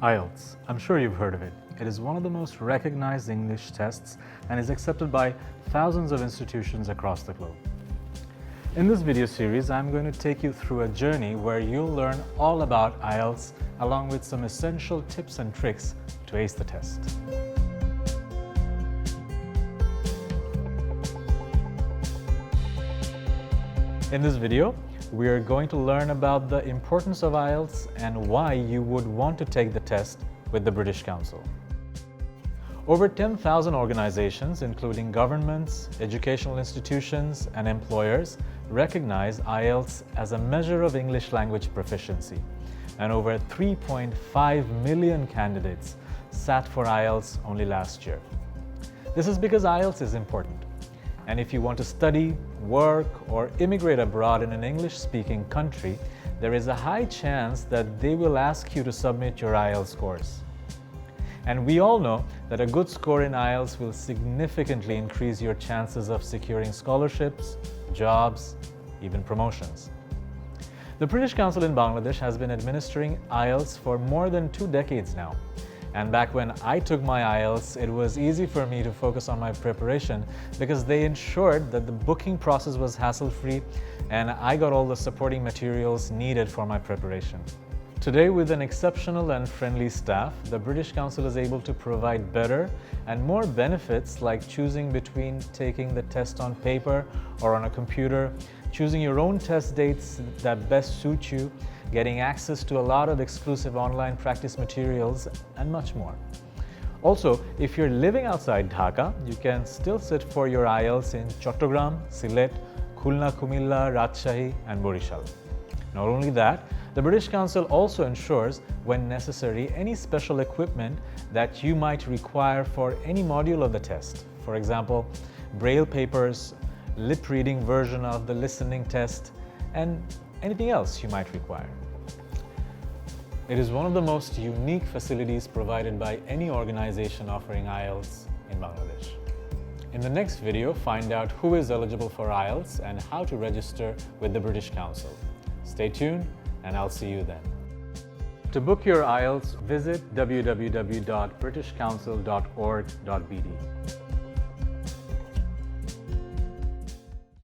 IELTS. I'm sure you've heard of it. It is one of the most recognized English tests and is accepted by thousands of institutions across the globe. In this video series, I'm going to take you through a journey where you'll learn all about IELTS along with some essential tips and tricks to ace the test. In this video, we are going to learn about the importance of IELTS and why you would want to take the test with the British Council. Over 10,000 organizations, including governments, educational institutions, and employers, recognize IELTS as a measure of English language proficiency, and over 3.5 million candidates sat for IELTS only last year. This is because IELTS is important. And if you want to study, work, or immigrate abroad in an English-speaking country, there is a high chance that they will ask you to submit your IELTS scores. And we all know that a good score in IELTS will significantly increase your chances of securing scholarships, jobs, even promotions. The British Council in Bangladesh has been administering IELTS for more than 2 decades now. And back when I took my IELTS, it was easy for me to focus on my preparation because they ensured that the booking process was hassle-free and I got all the supporting materials needed for my preparation. Today, with an exceptional and friendly staff, the British Council is able to provide better and more benefits like choosing between taking the test on paper or on a computer, choosing your own test dates that best suit you, getting access to a lot of exclusive online practice materials, and much more. Also, if you're living outside Dhaka, you can still sit for your IELTS in Chattogram, Sylhet, Khulna, Kumilla, Rajshahi, and Borishal. Not only that, the British Council also ensures, when necessary, any special equipment that you might require for any module of the test. For example, braille papers, lip reading version of the listening test, and anything else you might require. It is one of the most unique facilities provided by any organization offering IELTS in Bangladesh. In the next video, find out who is eligible for IELTS and how to register with the British Council. Stay tuned, and I'll see you then. To book your IELTS, visit www.britishcouncil.org.bd.